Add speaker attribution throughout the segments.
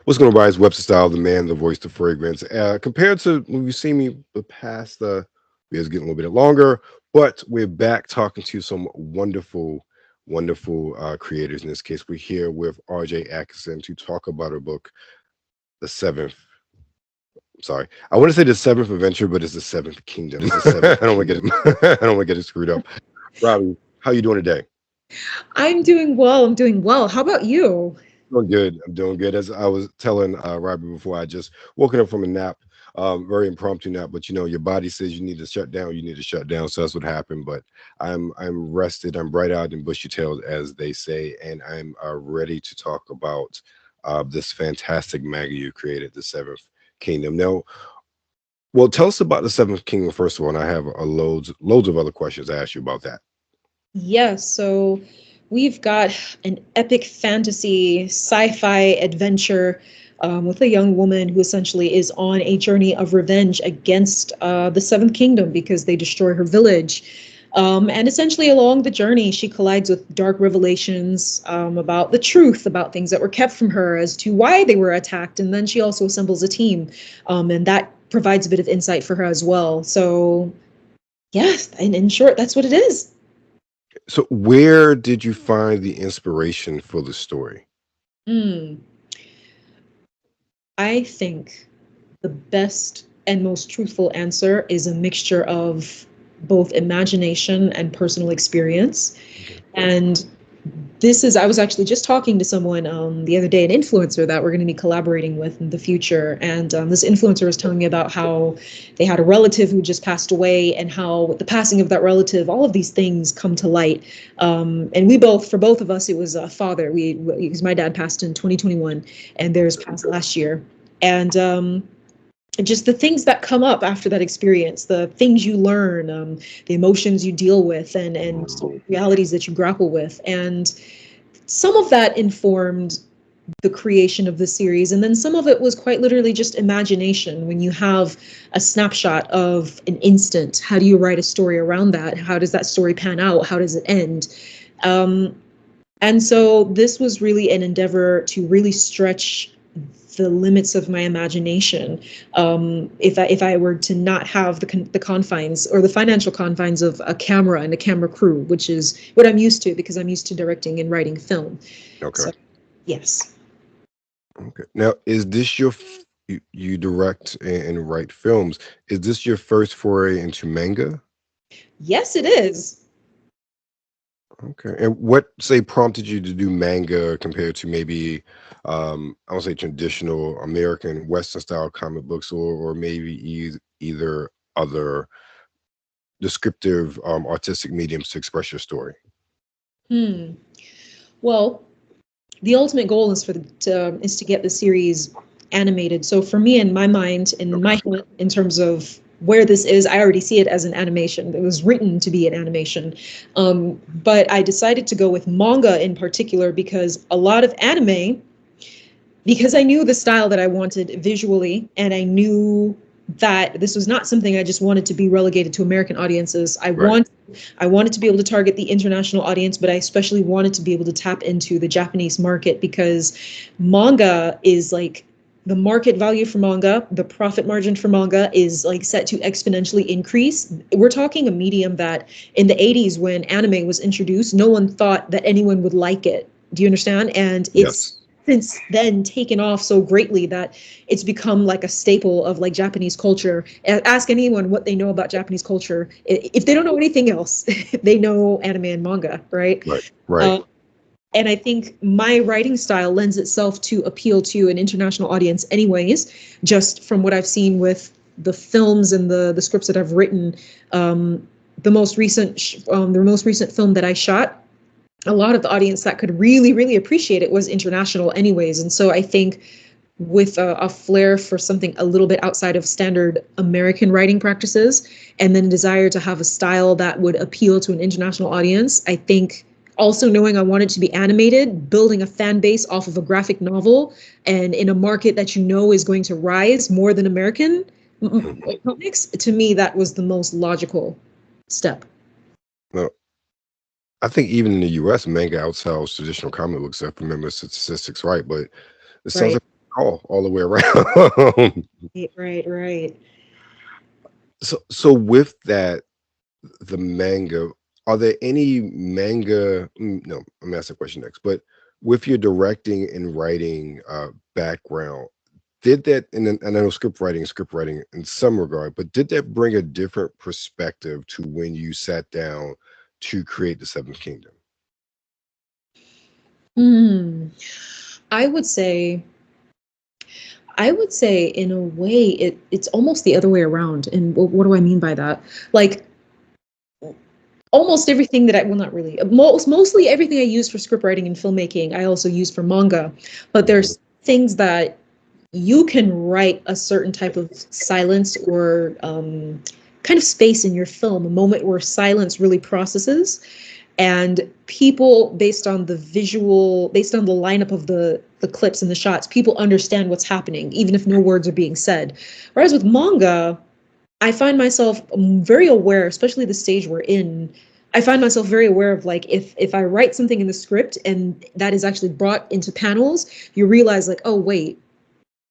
Speaker 1: What's going to rise? Webster Style, the man, the voice, the fragrance. Compared to when you've seen me the past, it's getting a little bit longer, but we're back talking to some wonderful creators. In this case, we're here with RJ Atkinson to talk about her book, The Seventh. Sorry, I want to say the Seventh Adventure, but it's the Seventh Kingdom. I don't want to get it. I don't want to get it screwed up. Robbie, how you doing today?
Speaker 2: I'm doing well. I'm doing well. How about you?
Speaker 1: Doing good. I'm doing good. As I was telling Robbie before, I just woken up from a nap, very impromptu nap. But you know, your body says you need to shut down. You need to shut down. So that's what happened. But I'm rested. I'm bright eyed and bushy tailed, as they say, and I'm ready to talk about this fantastic manga you created, the Seventh Kingdom. Now, well, tell us about the Seventh Kingdom first of all, and I have loads of other questions to ask you about that.
Speaker 2: Yes, so we've got an epic fantasy sci-fi adventure with a young woman who essentially is on a journey of revenge against the Seventh Kingdom because they destroy her village. And essentially, along the journey, she collides with dark revelations about the truth, about things that were kept from her as to why they were attacked. And then she also assembles a team, and that provides a bit of insight for her as well. So, yes, in short, that's what it is.
Speaker 1: So, where did you find the inspiration for the story?
Speaker 2: Mm, I think the best and most truthful answer is a mixture of both imagination and personal experience.
Speaker 1: Okay.
Speaker 2: And I was actually just talking to someone the other day, an influencer that we're going to be collaborating with in the future. And this influencer was telling me about how they had a relative who just passed away and how with the passing of that relative, all of these things come to light. And for both of us, it was a father. Because my dad passed in 2021 and theirs passed last year. And just the things that come up after that experience, the things you learn, the emotions you deal with, and realities that you grapple with. And some of that informed the creation of the series. And then some of it was quite literally just imagination. When you have a snapshot of an instant, how do you write a story around that? How does that story pan out? How does it end? Um, and so this was really an endeavor to really stretch the limits of my imagination. If I were to not have the confines or the financial confines of a camera and a camera crew, which is what I'm used to because I'm used to directing and writing film.
Speaker 1: Okay.
Speaker 2: So yes,
Speaker 1: Okay. Now, is this you direct and write films? Is this your first foray into manga?
Speaker 2: yes, it is.
Speaker 1: Okay. And what say prompted you to do manga compared to maybe I would say traditional American Western style comic books or maybe either other descriptive artistic mediums to express your story?
Speaker 2: Hmm. Well, the ultimate goal is to get the series animated. So for me, in my mind, in
Speaker 1: Okay.
Speaker 2: my head, in terms of where this is, I already see it as an animation. It was written to be an animation, but I decided to go with manga in particular because a lot of anime, because I knew the style that I wanted visually, and I knew that this was not something I just wanted to be relegated to American audiences.
Speaker 1: Right.
Speaker 2: I wanted to be able to target the international audience, but I especially wanted to be able to tap into the Japanese market because manga is like the market value for manga, the profit margin for manga is like set to exponentially increase. We're talking a medium that in the 80s when anime was introduced, no one thought that anyone would like it. Do you understand? And it's
Speaker 1: Yes.
Speaker 2: since then taken off so greatly that it's become like a staple of like Japanese culture. Ask anyone what they know about Japanese culture. If they don't know anything else, they know anime and manga, right?
Speaker 1: Right. Right.
Speaker 2: Uh, and I think my writing style lends itself to appeal to an international audience, anyways, just from what I've seen with the films and the scripts that I've written. Um, the most recent film that I shot, a lot of the audience that could really appreciate it was international anyways. And so I think with a flair for something a little bit outside of standard American writing practices, and then a desire to have a style that would appeal to an international audience, I think also knowing I wanted to be animated, building a fan base off of a graphic novel, and in a market that you know is going to rise more than American comics, to me, that was the most logical step.
Speaker 1: Well, I think even in the US, manga outsells traditional comic books, if I remember statistics right. But it sounds like
Speaker 2: Right.
Speaker 1: all the way around.
Speaker 2: Right, right.
Speaker 1: So with that, the manga, are there any manga? No, I'm gonna ask the question next. But with your directing and writing background, did that, and I know script writing in some regard, but did that bring a different perspective to when you sat down to create the Seventh Kingdom?
Speaker 2: Hmm. I would say, I would say in a way it's almost the other way around. And what do I mean by that? Like almost everything that I, well, not really, mostly everything I use for script writing and filmmaking, I also use for manga. But
Speaker 1: Mhm.
Speaker 2: there's things that you can write a certain type of silence or kind of space in your film, a moment where silence really processes. And people, based on the visual, based on the lineup of the clips and the shots, people understand what's happening, even if no words are being said. Whereas with manga, I find myself very aware, especially the stage we're in. I find myself very aware of like if I write something in the script and that is actually brought into panels, you realize like, oh wait,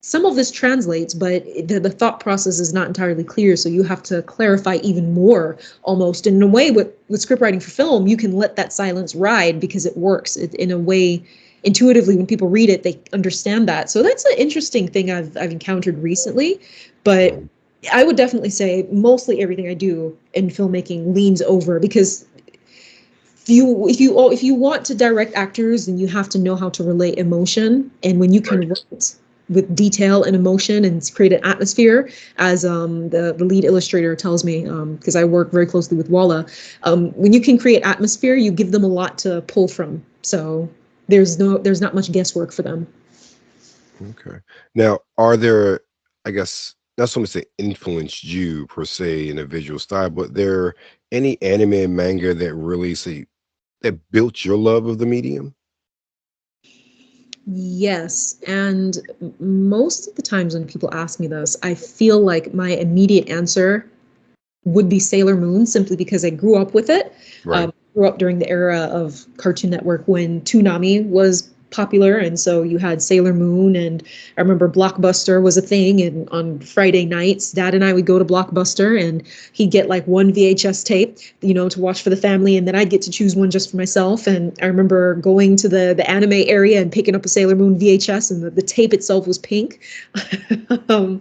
Speaker 2: some of this translates, but the thought process is not entirely clear. So you have to clarify even more almost. And in a way, with script writing for film, you can let that silence ride because it works. In a way, intuitively, when people read it, they understand that. So that's an interesting thing I've encountered recently. But
Speaker 1: Mhm.
Speaker 2: I would definitely say mostly everything I do in filmmaking leans over because if you want to direct actors, then you have to know how to relay emotion. And when you can
Speaker 1: Right.
Speaker 2: write with detail and emotion and create an atmosphere, as the lead illustrator tells me, because I work very closely with Walla, when you can create atmosphere, you give them a lot to pull from. So there's not much guesswork for them.
Speaker 1: Okay. Now, are there, I guess, not so much that influenced you per se in a visual style, but there any anime and manga that really say that built your love of the medium?
Speaker 2: Yes, and most of the times when people ask me this, I feel like my immediate answer would be Sailor Moon simply because I grew up with it.
Speaker 1: Right.
Speaker 2: Grew up during the era of Cartoon Network when Toonami was popular, and so you had Sailor Moon, and I remember Blockbuster was a thing. And on Friday nights, Dad and I would go to Blockbuster, and he'd get like one VHS tape, to watch for the family, and then I'd get to choose one just for myself. And I remember going to the anime area and picking up a Sailor Moon VHS, and the tape itself was pink. um,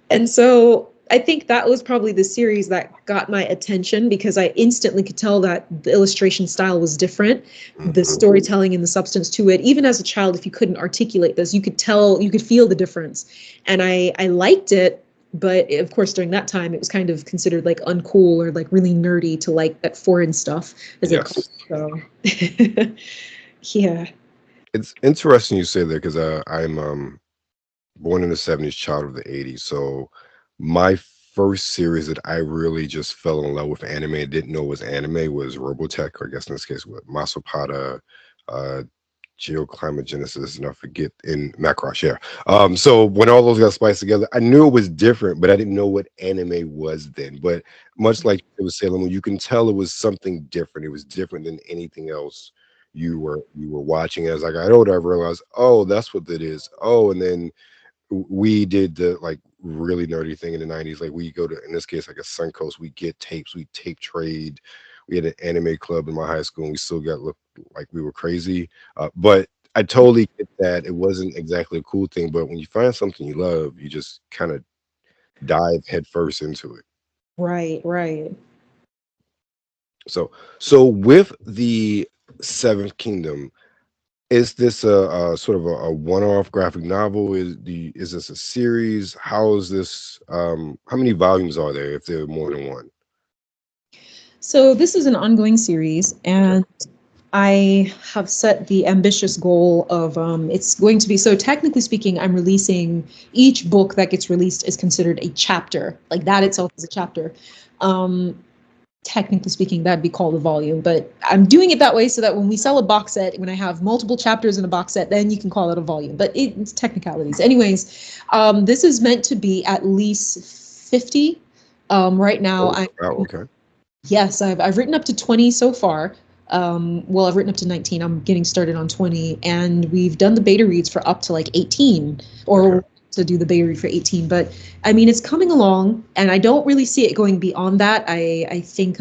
Speaker 2: and so I think that was probably the series that got my attention because I instantly could tell that the illustration style was different, the
Speaker 1: Mhm.
Speaker 2: storytelling and the substance to it. Even as a child, if you couldn't articulate this, you could tell, you could feel the difference. And I liked it, but of course during that time it was kind of considered like uncool or like really nerdy to like that foreign stuff, as they call
Speaker 1: Yes.
Speaker 2: it. So yeah.
Speaker 1: It's interesting you say that because I'm born in the 70s, child of the 80s. So my first series that I really just fell in love with anime and didn't know was anime was Robotech, or I guess in this case with Masopata, uh Geoclimagenesis, and I forget in Macross, yeah. So when all those got spliced together, I knew it was different, but I didn't know what anime was then. But much like it was Sailor Moon, you can tell it was something different. It was different than anything else you were watching. As I got older, I realized, oh, that's what it is. Oh, and then we did the like really nerdy thing in the 90s. Like we go to, in this case, like a Suncoast, we get tapes, we tape trade. We had an anime club in my high school and we still got looked like we were crazy. But I totally get that it wasn't exactly a cool thing, but when you find something you love, you just kind of dive headfirst into it.
Speaker 2: Right, right.
Speaker 1: So with the Seventh Kingdom, is this a sort of a one-off graphic novel? Is this a series? How is this? How many volumes are there if there are more than one?
Speaker 2: So this is an ongoing series,
Speaker 1: Okay.
Speaker 2: and I have set the ambitious goal of it's going to be, so technically speaking, I'm releasing each book that gets released is considered a chapter. Like that itself is a chapter. Um, Technically speaking, that'd be called a volume, but I'm doing it that way so that when we sell a box set, when I have multiple chapters in a box set, then you can call it a volume. But it's technicalities. Anyways, this is meant to be at least 50. Right now,
Speaker 1: Oh,
Speaker 2: I'm
Speaker 1: wow. Okay.
Speaker 2: Yes, I've written up to 20 so far. Well, I've written up to 19. I'm getting started on 20, and we've done the beta reads for up to like 18, or
Speaker 1: Okay.
Speaker 2: to do the beta read for 18. But I mean, it's coming along, and I don't really see it going beyond that. I think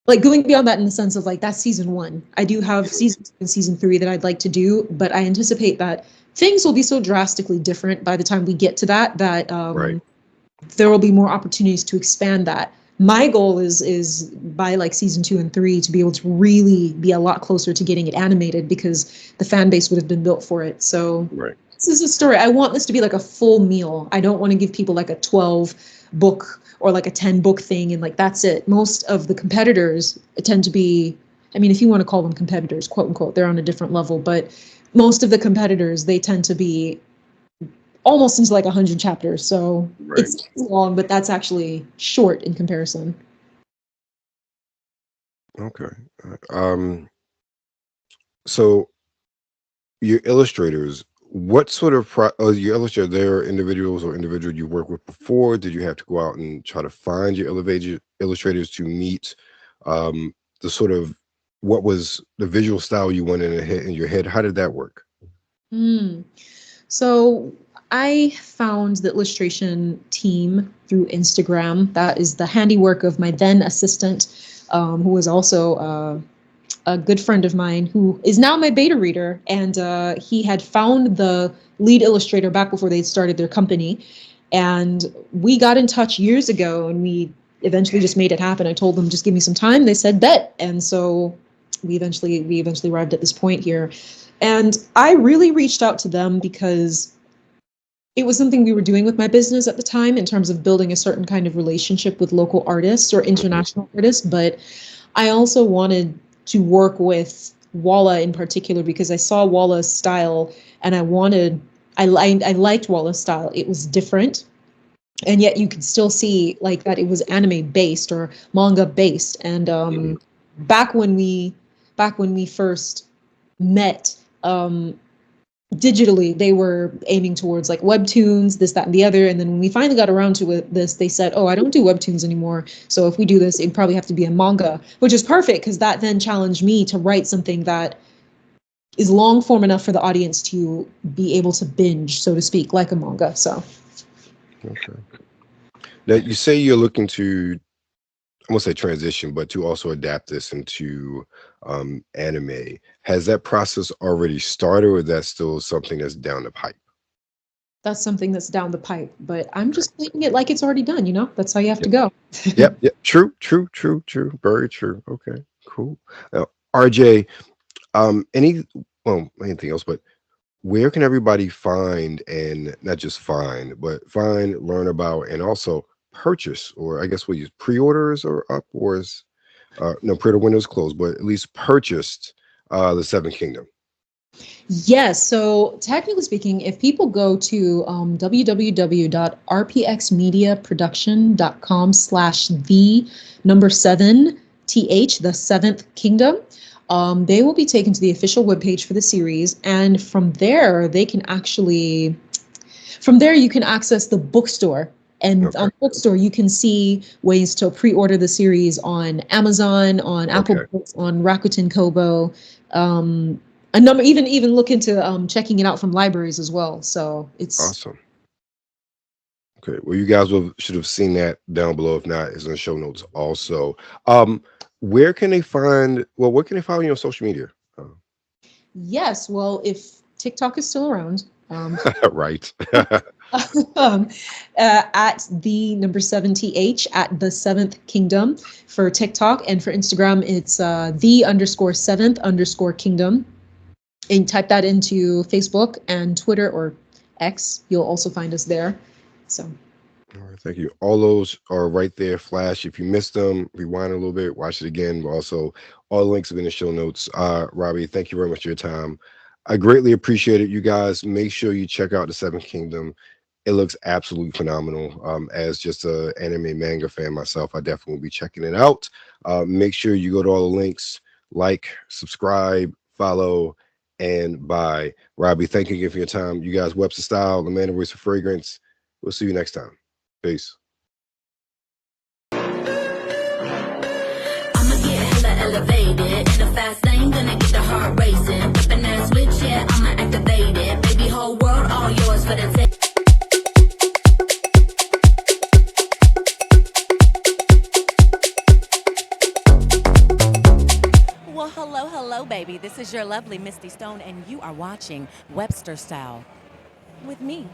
Speaker 2: like going beyond that in the sense of like that's season one. I do have season 2 and season 3 that I'd like to do, but I anticipate that things will be so drastically different by the time we get to that
Speaker 1: Right.
Speaker 2: there will be more opportunities to expand that. My goal is by like season 2 and 3 to be able to really be a lot closer to getting it animated, because the fan base would have been built for it. So
Speaker 1: Right.
Speaker 2: this is a story. I want this to be like a full meal. I don't want to give people like a 12 book or like a 10 book thing and like that's it. Most of the competitors tend to be, I mean, if you want to call them competitors, quote unquote, they're on a different level, but most of the competitors, they tend to be almost into like 100 chapters. So
Speaker 1: Right.
Speaker 2: it's long, but that's actually short in comparison.
Speaker 1: Okay. So your illustrators, what sort of your illustrator, there are individuals or individual you worked with before? Did you have to go out and try to find your elevator illustrators to meet the sort of what was the visual style you wanted in your head? How did that work?
Speaker 2: Hmm. So I found the illustration team through Instagram. That is the handiwork of my then assistant, who was also a good friend of mine, who is now my beta reader. And he had found the lead illustrator back before they started their company. And we got in touch years ago, and we eventually just made it happen. I told them, just give me some time. They said, bet. And so we eventually arrived at this point here. And I really reached out to them because it was something we were doing with my business at the time in terms of building a certain kind of relationship with local artists or
Speaker 1: Hmm.
Speaker 2: international artists. But I also wanted to work with Walla in particular because I saw Walla's style and I liked Walla's style. It was different. And yet you could still see like that it was anime based or manga based. And
Speaker 1: Hmm.
Speaker 2: back when we back when we first met, digitally they were aiming towards like webtoons, this, that, and the other. And then when we finally got around to this, they said, oh, I don't do webtoons anymore, so if we do this, it'd probably have to be a manga, which is perfect because that then challenged me to write something that is long form enough for the audience to be able to binge, so to speak, like a manga. So
Speaker 1: Okay. Now you say you're looking to, I won't say transition, but to also adapt this into anime. Has that process already started, or is that still something that's down the pipe?
Speaker 2: that's something that's down the pipe, but I'm
Speaker 1: Okay.
Speaker 2: just playing it like it's already done, that's how you have to
Speaker 1: Yep.
Speaker 2: go.
Speaker 1: Yep. Yep. True. True. True. True. Very true. Okay. Cool. Now, RJ, any well, anything else, but where can everybody find, and not just find, but find, learn about, and also purchase, or I guess we use pre-orders or up, or is no, pre-order windows closed, but at least purchased the Seven Kingdom.
Speaker 2: Yes. So technically speaking, if people go to www.rpxmediaproduction.com/the number seven th, the seventh kingdom, they will be taken to the official webpage for the series. And from there, you can access the bookstore. And on
Speaker 1: Okay.
Speaker 2: the bookstore, you can see ways to pre-order the series on Amazon, on Apple
Speaker 1: Okay.
Speaker 2: Books, on Rakuten Kobo, a number. Even look into checking it out from libraries as well. So it's
Speaker 1: Awesome. Okay. Well, you guys should have seen that down below. If not, it's in the show notes also. Um, where can they find? Well, where can they find you on social media?
Speaker 2: yes. Well, if TikTok is still around,
Speaker 1: Right.
Speaker 2: um, at the number 7th at the seventh kingdom for TikTok, and for Instagram, it's the underscore seventh underscore kingdom. And type that into Facebook and Twitter or X. You'll also find us there. So
Speaker 1: All right, thank you. All those are right there. Flash. If you missed them, rewind a little bit, watch it again. But also, all the links have been in the show notes. Robbie, thank you very much for your time. I greatly appreciate it. You guys, make sure you check out the Seventh Kingdom. It looks absolutely phenomenal. As just a anime manga fan myself, I definitely will be checking it out. Make sure you go to all the links, like, subscribe, follow, and buy. Robbie, thank you again for your time. You guys, Webster Style, the man of voice for fragrance. We'll see you next time. Peace.
Speaker 3: fast lane, gonna get the heart racing. Flipping that switch, yeah, I'ma activate it. Baby, whole world all yours for the take.
Speaker 4: Well, hello, hello, baby. This is your lovely Misty Stone, and you are watching Webster Style with me.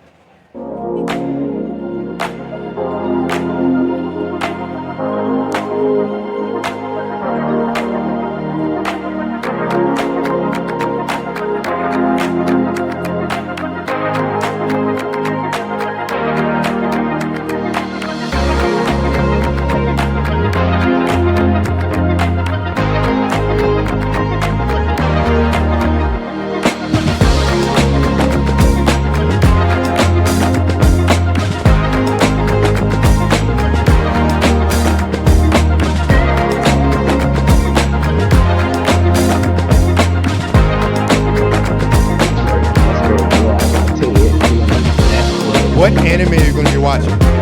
Speaker 5: What anime are you going to be watching?